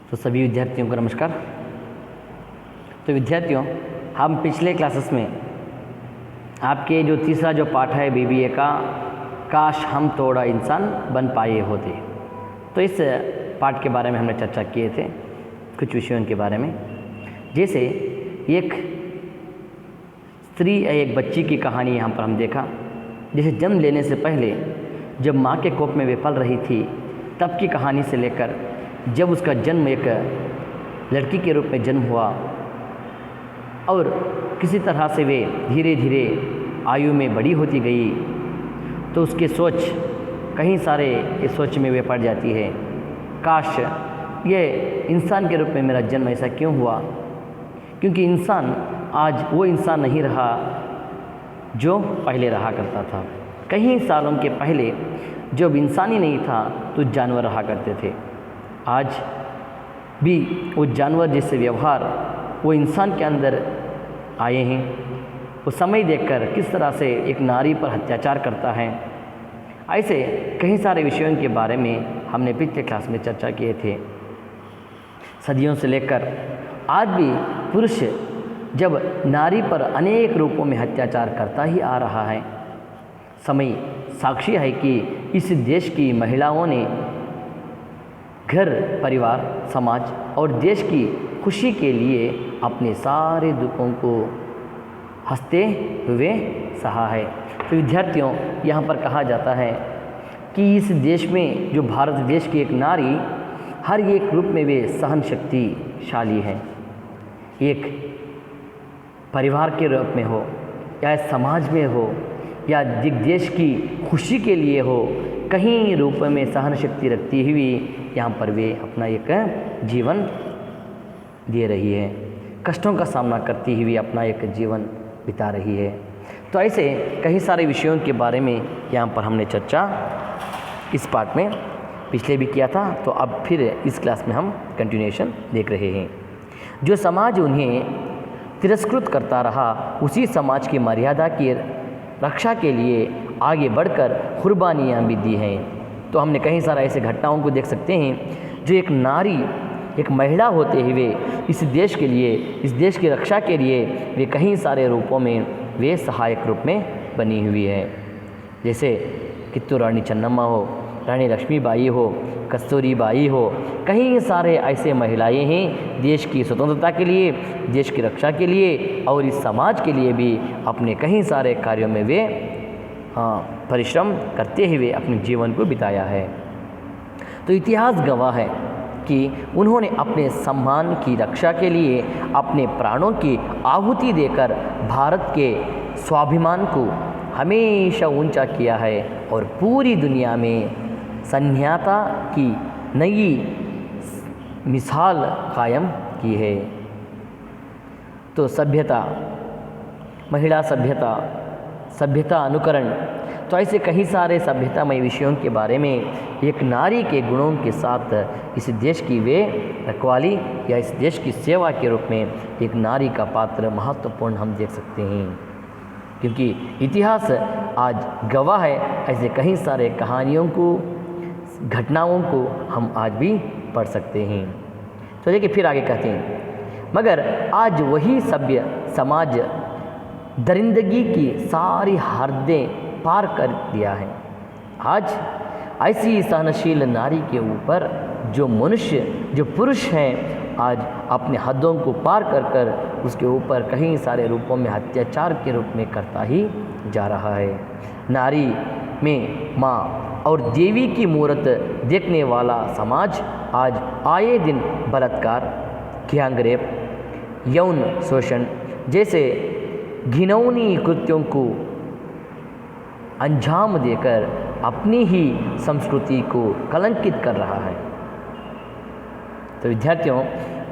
तो सभी विद्यार्थियों को नमस्कार। तो विद्यार्थियों, हम पिछले क्लासेस में आपके जो तीसरा जो पाठ है बीबीए का, काश हम थोड़ा इंसान बन पाए होते, तो इस पाठ के बारे में हमने चर्चा किए थे कुछ विषयों के बारे में। जैसे एक स्त्री या एक बच्ची की कहानी यहाँ पर हम देखा, जैसे जन्म लेने से पहले जब माँ के कोख में वे पल रही थी तब की कहानी से लेकर जब उसका जन्म एक लड़की के रूप में जन्म हुआ और किसी तरह से वे धीरे धीरे आयु में बड़ी होती गई, तो उसके सोच कहीं सारे इस सोच में वे पड़ जाती है, काश ये इंसान के रूप में मेरा जन्म ऐसा क्यों हुआ। क्योंकि इंसान आज वो इंसान नहीं रहा जो पहले रहा करता था। कई सालों के पहले जब इंसान ही नहीं था तो जानवर रहा करते थे। आज भी वो जानवर जैसे व्यवहार वो इंसान के अंदर आए हैं। वो समय देखकर किस तरह से एक नारी पर अत्याचार करता है, ऐसे कई सारे विषयों के बारे में हमने पिछले क्लास में चर्चा किए थे। सदियों से लेकर आज भी पुरुष जब नारी पर अनेक रूपों में अत्याचार करता ही आ रहा है। समय साक्षी है कि इस देश की महिलाओं ने घर, परिवार, समाज और देश की खुशी के लिए अपने सारे दुखों को हंसते हुए सहा है। तो विद्यार्थियों, यहाँ पर कहा जाता है कि इस देश में जो भारत देश की एक नारी हर एक रूप में वे सहन शक्तिशाली है। एक परिवार के रूप में हो या समाज में हो या देश की खुशी के लिए हो, कहीं रूप में सहन शक्ति रखती हुई यहाँ पर वे अपना एक जीवन दे रही है, कष्टों का सामना करती हुई अपना एक जीवन बिता रही है। तो ऐसे कई सारे विषयों के बारे में यहाँ पर हमने चर्चा इस पार्ट में पिछले भी किया था, तो अब फिर इस क्लास में हम कंटिन्यूएशन देख रहे हैं। जो समाज उन्हें तिरस्कृत करता रहा, उसी समाज की मर्यादा की रक्षा के लिए आगे बढ़कर कुर्बानियाँ भी दी हैं। तो हमने कई सारा ऐसे घटनाओं को देख सकते हैं जो एक नारी, एक महिला होते हुए इस देश के लिए, इस देश की रक्षा के लिए वे कई सारे रूपों में वे सहायक रूप में बनी हुई है। जैसे कित्तूर रानी चन्नम्मा हो, रानी लक्ष्मीबाई हो, कस्तूरी बाई हो, कई सारे ऐसे महिलाएं हैं देश की स्वतंत्रता के लिए, देश की रक्षा के लिए और इस समाज के लिए भी अपने कई सारे कार्यों में वे परिश्रम करते हुए अपने जीवन को बिताया है। तो इतिहास गवाह है कि उन्होंने अपने सम्मान की रक्षा के लिए अपने प्राणों की आहुति देकर भारत के स्वाभिमान को हमेशा ऊंचा किया है और पूरी दुनिया में सन्याता की नई मिसाल कायम की है। तो सभ्यता, महिला सभ्यता, सभ्यता अनुकरण, तो ऐसे कई सारे सभ्यतामय विषयों के बारे में एक नारी के गुणों के साथ इस देश की वे रखवाली या इस देश की सेवा के रूप में एक नारी का पात्र महत्वपूर्ण हम देख सकते हैं। क्योंकि इतिहास आज गवाह है ऐसे कई सारे कहानियों को, घटनाओं को हम आज भी पढ़ सकते हैं। तो देखिए फिर आगे कहते हैं, मगर आज वही सभ्य समाज दरिंदगी की सारी हदें पार कर दिया है। आज ऐसी सहनशील नारी के ऊपर जो मनुष्य, जो पुरुष हैं, आज अपने हदों को पार कर कर उसके ऊपर कई सारे रूपों में अत्याचार के रूप में करता ही जा रहा है। नारी में माँ और देवी की मूर्त देखने वाला समाज आज आए दिन बलात्कार, गैंगरेप, यौन शोषण जैसे घिनौनी कृत्यों को अंजाम देकर अपनी ही संस्कृति को कलंकित कर रहा है। तो विद्यार्थियों,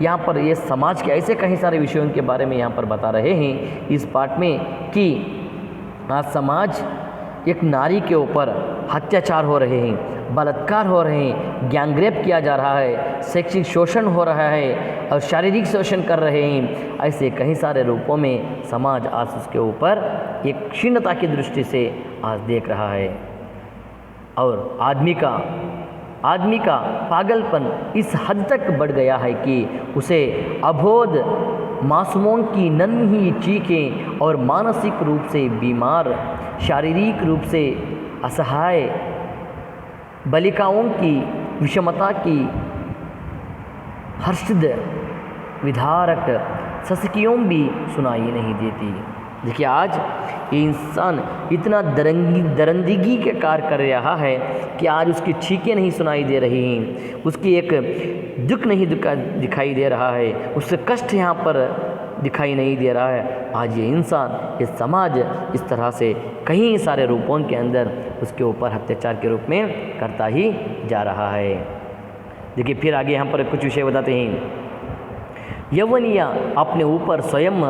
यहाँ पर ये समाज के ऐसे कई सारे विषयों के बारे में यहाँ पर बता रहे हैं इस पाठ में कि आज समाज एक नारी के ऊपर अत्याचार हो रहे हैं, बलात्कार हो रहे हैं, गैंगरेप किया जा रहा है, शैक्षिक शोषण हो रहा है और शारीरिक शोषण कर रहे हैं। ऐसे कई सारे रूपों में समाज आज उसके ऊपर एक क्षीणता की दृष्टि से आज देख रहा है। और आदमी का आदमी का पागलपन इस हद तक बढ़ गया है कि उसे अबोध मासूमों की नन्ही चीखें और मानसिक रूप से बीमार, शारीरिक रूप से असहाय बालिकाओं की विषमता की हर्षद विधारक ससकियों भी सुनाई नहीं देती। देखिए आज ये इंसान इतना दरंदगी के कार्य कर रहा है कि आज उसकी चीखें नहीं सुनाई दे रही हैं, उसकी एक दुख नहीं दिखाई दे रहा है, उससे कष्ट यहाँ पर दिखाई नहीं दे रहा है। आज ये इंसान, ये समाज इस तरह से कई सारे रूपों के अंदर उसके ऊपर अत्याचार के रूप में करता ही जा रहा है। देखिए फिर आगे यहाँ पर कुछ विषय बताते हैं। यौवनियाँ अपने ऊपर स्वयं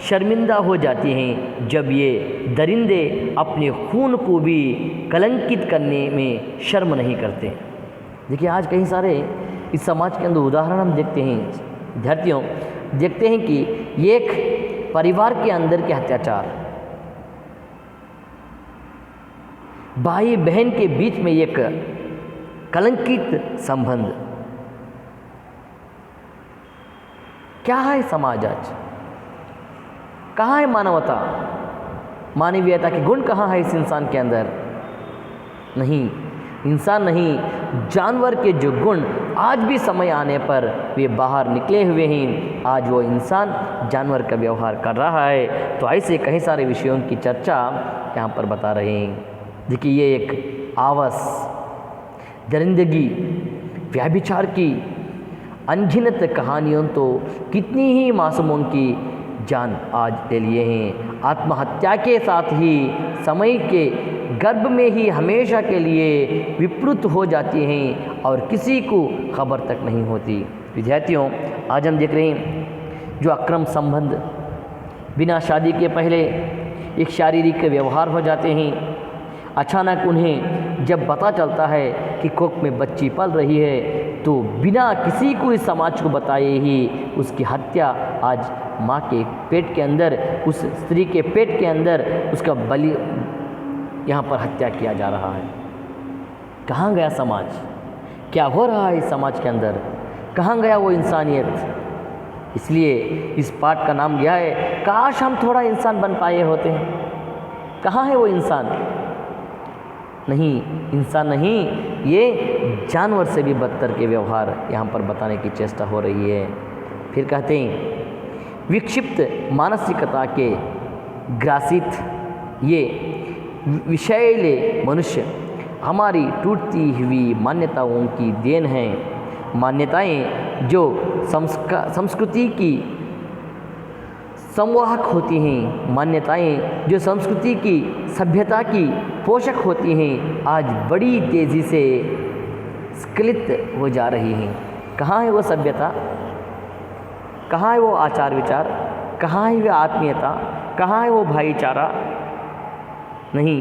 शर्मिंदा हो जाती हैं जब ये दरिंदे अपने खून को भी कलंकित करने में शर्म नहीं करते। देखिए आज कई सारे इस समाज के अंदर उदाहरण हम देखते हैं, विद्यार्थियों देखते हैं कि एक परिवार के अंदर के अत्याचार, भाई बहन के बीच में एक कलंकित संबंध, क्या है समाज आज? कहाँ है मानवता, मानवीयता के गुण कहाँ है इस इंसान के अंदर? नहीं, इंसान नहीं, जानवर के जो गुण आज भी समय आने पर वे बाहर निकले हुए हैं। आज वो इंसान जानवर का व्यवहार कर रहा है। तो ऐसे कई सारे विषयों की चर्चा यहाँ पर बता रहे हैं। देखिए ये एक आवास, दरिंदगी, व्यभिचार की अनगिनत कहानियों तो कितनी ही मासूमों की जान आज ले लिए हैं। आत्महत्या के साथ ही समय के गर्भ में ही हमेशा के लिए विप्लुत हो जाती हैं और किसी को खबर तक नहीं होती। विद्यार्थियों आज हम देख रहे हैं जो अक्रम संबंध, बिना शादी के पहले एक शारीरिक व्यवहार हो जाते हैं, अचानक उन्हें जब पता चलता है कि कोख में बच्ची पल रही है तो बिना किसी को इस समाज को बताए ही उसकी हत्या आज माँ के पेट के अंदर, उस स्त्री के पेट के अंदर उसका बलि यहाँ पर हत्या किया जा रहा है। कहाँ गया समाज? क्या हो रहा है इस समाज के अंदर? कहाँ गया वो इंसानियत? इसलिए इस पाठ का नाम दिया है काश हम थोड़ा इंसान बन पाए होते हैं। कहाँ है वो इंसान? नहीं, इंसान नहीं, ये जानवर से भी बदतर के व्यवहार यहाँ पर बताने की चेष्टा हो रही है। फिर कहते हैं विक्षिप्त मानसिकता के ग्रासित ये विषैले मनुष्य हमारी टूटती हुई मान्यताओं की देन हैं। मान्यताएं जो संस्कृति की संवाहक होती हैं, मान्यताएं जो संस्कृति की सभ्यता की पोषक होती हैं, आज बड़ी तेज़ी से स्खलित हो जा रही हैं। कहाँ है वो सभ्यता? कहाँ है वो आचार विचार? कहाँ है वो आत्मीयता? कहाँ है वो भाईचारा? नहीं,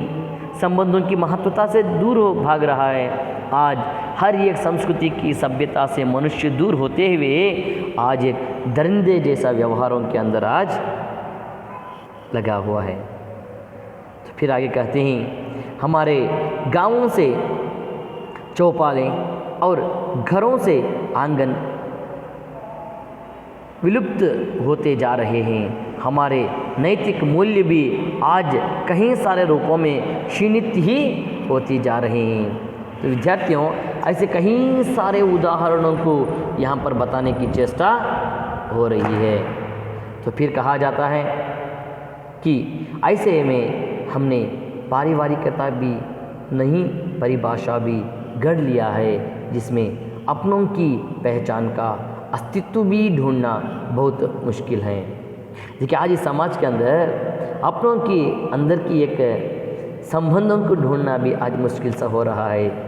संबंधों की महत्वता से दूर हो भाग रहा है। आज हर एक संस्कृति की सभ्यता से मनुष्य दूर होते हुए आज एक दरिंदे जैसा व्यवहारों के अंदर आज लगा हुआ है। तो फिर आगे कहते हैं हमारे गांवों से चौपालें और घरों से आंगन विलुप्त होते जा रहे हैं। हमारे नैतिक मूल्य भी आज कई सारे रूपों में क्षीणित ही होती जा रहे हैं। तो विद्यार्थियों ऐसे कई सारे उदाहरणों को यहाँ पर बताने की चेष्टा हो रही है। तो फिर कहा जाता है कि ऐसे में हमने पारिवारिकता भी नहीं, परिभाषा भी गढ़ लिया है जिसमें अपनों की पहचान का अस्तित्व भी ढूंढना बहुत मुश्किल है। देखिए आज इस समाज के अंदर अपनों की अंदर की एक संबंधों को ढूंढना भी आज मुश्किल सा हो रहा है।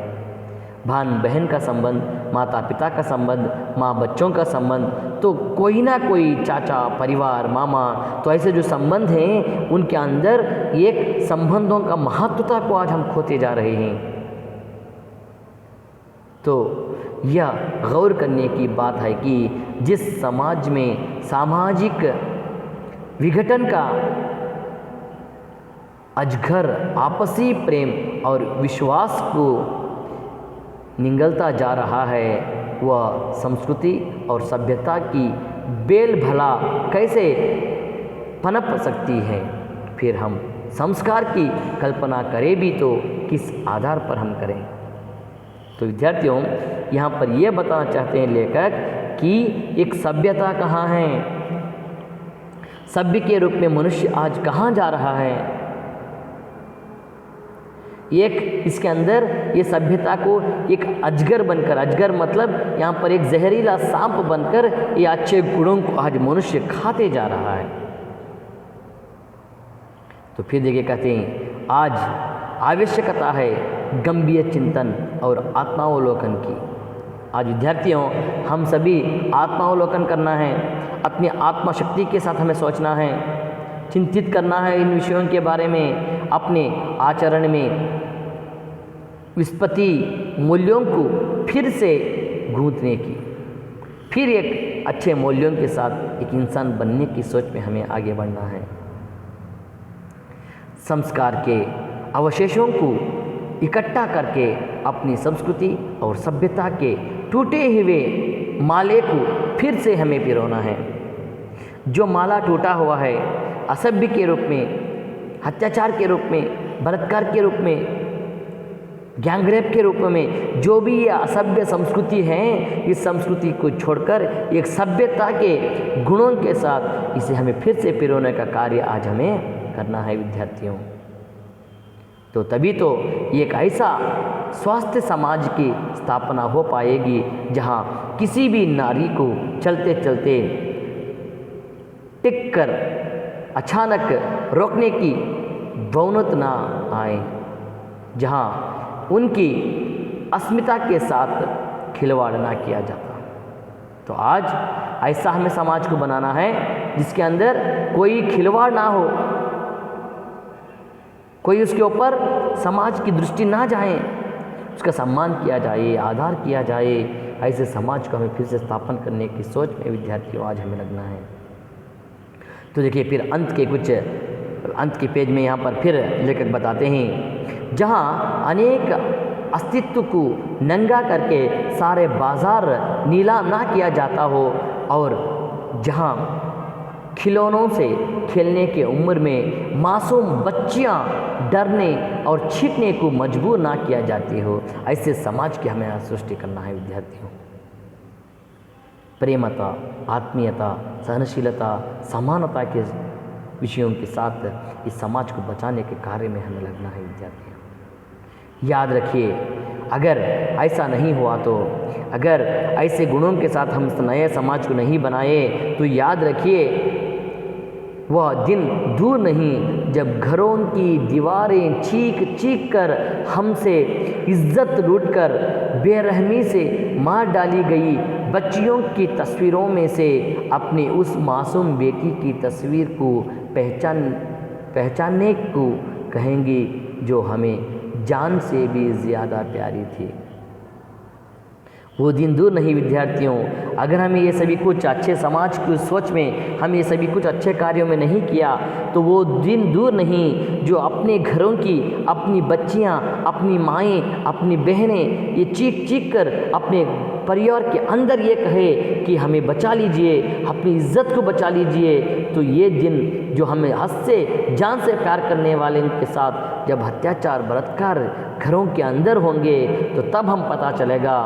भान बहन का संबंध, माता पिता का संबंध, माँ बच्चों का संबंध, तो कोई ना कोई चाचा, परिवार, मामा, तो ऐसे जो संबंध हैं उनके अंदर एक संबंधों का महत्वता को आज हम खोते जा रहे हैं। तो यह गौर करने की बात है कि जिस समाज में सामाजिक विघटन का अजगर आपसी प्रेम और विश्वास को निगलता जा रहा है वह संस्कृति और सभ्यता की बेल भला कैसे पनप सकती है। फिर हम संस्कार की कल्पना करें भी तो किस आधार पर हम करें। तो विद्यार्थियों, यहाँ पर यह बताना चाहते हैं लेखक कि एक सभ्यता कहाँ है, सभ्य के रूप में मनुष्य आज कहाँ जा रहा है। एक इसके अंदर ये सभ्यता को एक अजगर बनकर, अजगर मतलब यहाँ पर एक जहरीला सांप बनकर ये अच्छे गुणों को आज मनुष्य खाते जा रहा है। तो फिर देखिए कहते हैं आज आवश्यकता है गंभीर चिंतन और आत्मावलोकन की। आज विद्यार्थियों, हम सभी आत्मावलोकन करना है, अपनी आत्मशक्ति के साथ हमें सोचना है, चिंतित करना है इन विषयों के बारे में, अपने आचरण में विस्पत्ति मूल्यों को फिर से गूंथने की, फिर एक अच्छे मूल्यों के साथ एक इंसान बनने की सोच में हमें आगे बढ़ना है। संस्कार के अवशेषों को इकट्ठा करके अपनी संस्कृति और सभ्यता के टूटे हुए माले को फिर से हमें पिरोना है। जो माला टूटा हुआ है असभ्य के रूप में, अत्याचार के रूप में, बलात्कार के रूप में, गैंगरेप के रूप में, जो भी ये असभ्य संस्कृति है, इस संस्कृति को छोड़कर एक सभ्यता के गुणों के साथ इसे हमें फिर से पिरोने का कार्य आज हमें करना है विद्यार्थियों। तो तभी तो एक ऐसा स्वस्थ समाज की स्थापना हो पाएगी जहाँ किसी भी नारी को चलते चलते टिक कर अचानक रोकने की बहुमत ना आए, जहाँ उनकी अस्मिता के साथ खिलवाड़ ना किया जाता। तो आज ऐसा हमें समाज को बनाना है जिसके अंदर कोई खिलवाड़ ना हो, कोई उसके ऊपर समाज की दृष्टि ना जाए, उसका सम्मान किया जाए, आदर किया जाए। ऐसे समाज को हमें फिर से स्थापन करने की सोच में विद्यार्थियों आज हमें लगना है। तो देखिए फिर अंत के पेज में यहाँ पर फिर लेखक बताते हैं, जहाँ अनेक अस्तित्व को नंगा करके सारे बाजार नीलाम ना किया जाता हो, और जहाँ खिलौनों से खेलने के उम्र में मासूम बच्चियां डरने और छींकने को मजबूर ना किया जाती हो, ऐसे समाज की हमें सृष्टि करना है विद्यार्थियों। प्रेमता, आत्मीयता, सहनशीलता, समानता के विषयों के साथ इस समाज को बचाने के कार्य में हमें लगना है विद्यार्थियों। याद रखिए, अगर ऐसा नहीं हुआ तो, अगर ऐसे गुणों के साथ हम नए समाज को नहीं बनाए तो याद रखिए वह दिन दूर नहीं जब घरों की दीवारें चीख चीख कर हमसे इज्जत लूटकर बेरहमी से मार डाली गई बच्चियों की तस्वीरों में से अपनी उस मासूम बेटी की तस्वीर को पहचानने को कहेंगी जो हमें जान से भी ज़्यादा प्यारी थी। वो दिन दूर नहीं विद्यार्थियों, अगर हमें ये सभी कुछ अच्छे समाज की सोच में हम ये सभी कुछ अच्छे कार्यों में नहीं किया तो वो दिन दूर नहीं जो अपने घरों की अपनी बच्चियां, अपनी माएँ, अपनी बहनें ये चीख चीख कर अपने परिवार के अंदर ये कहे कि हमें बचा लीजिए, अपनी इज्जत को बचा लीजिए, तो ये दिन जो हमें हद से जान से प्यार करने वाले के साथ जब अत्याचार बलात्कार घरों के अंदर होंगे तो तब हम पता चलेगा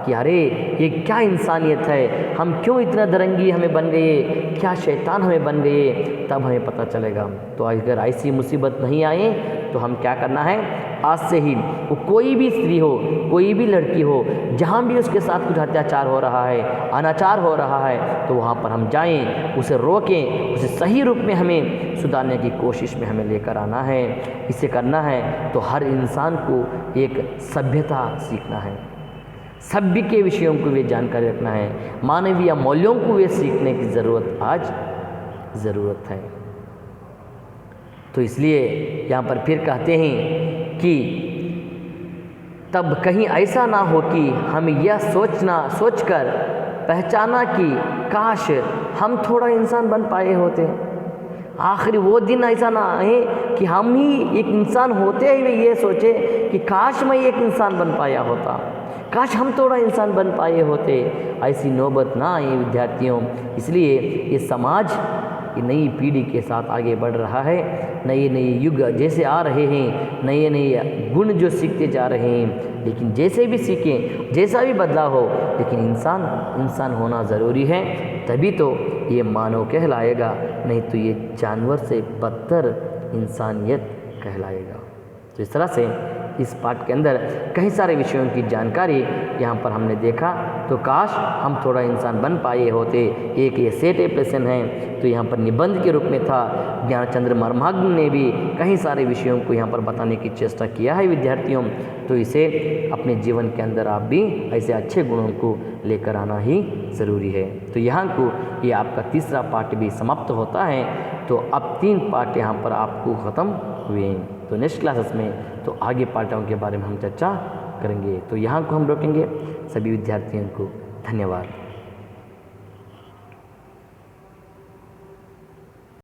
कि अरे ये क्या इंसानियत है, हम क्यों इतना दरंगी हमें बन गए, क्या शैतान हमें बन गए, तब हमें पता चलेगा। तो अगर ऐसी मुसीबत नहीं आए तो हम क्या करना है, आज से ही वो कोई भी स्त्री हो, कोई भी लड़की हो, जहाँ भी उसके साथ कुछ अत्याचार हो रहा है, अनाचार हो रहा है, तो वहाँ पर हम जाएं, उसे रोकें, उसे सही रूप में हमें सुधारने की कोशिश में हमें लेकर आना है। इसे करना है तो हर इंसान को एक सभ्यता सीखना है, सभ्य के विषयों को वे जानकारी रखना है, मानवीय मूल्यों को वे सीखने की ज़रूरत है। तो इसलिए यहाँ पर फिर कहते हैं कि तब कहीं ऐसा ना हो कि हम यह सोचकर पहचाना कि काश हम थोड़ा इंसान बन पाए होते। आखिर वो दिन ऐसा ना आए कि हम ही एक इंसान होते हुए ये सोचे कि काश मैं एक इंसान बन पाया होता, काश हम थोड़ा इंसान बन पाए होते, ऐसी नौबत ना आए विद्यार्थियों। इसलिए ये समाज ये नई पीढ़ी के साथ आगे बढ़ रहा है, नए नए युग जैसे आ रहे हैं, नए नए गुण जो सीखते जा रहे हैं, लेकिन जैसे भी सीखें, जैसा भी बदलाव हो, लेकिन इंसान होना ज़रूरी है, तभी तो ये मानव कहलाएगा, नहीं तो ये जानवर से बदतर इंसानियत कहलाएगा। तो इस तरह से इस पाठ के अंदर कई सारे विषयों की जानकारी यहाँ पर हमने देखा। तो काश हम थोड़ा इंसान बन पाए होते, एक ये सेट प्रश्न है, तो यहाँ पर निबंध के रूप में था। ज्ञानचंद्र मर्माग्न ने भी कई सारे विषयों को यहाँ पर बताने की चेष्टा किया है विद्यार्थियों। तो इसे अपने जीवन के अंदर आप भी ऐसे अच्छे गुणों को लेकर आना ही ज़रूरी है। तो यहाँ को ये आपका तीसरा पाठ भी समाप्त होता है। तो अब 3 पाठ यहाँ पर आपको ख़त्म हुए हैं। तो नेक्स्ट क्लासेस में तो आगे पाठों के बारे में हम चर्चा करेंगे। तो यहाँ को हम रोकेंगे। सभी विद्यार्थियों को धन्यवाद।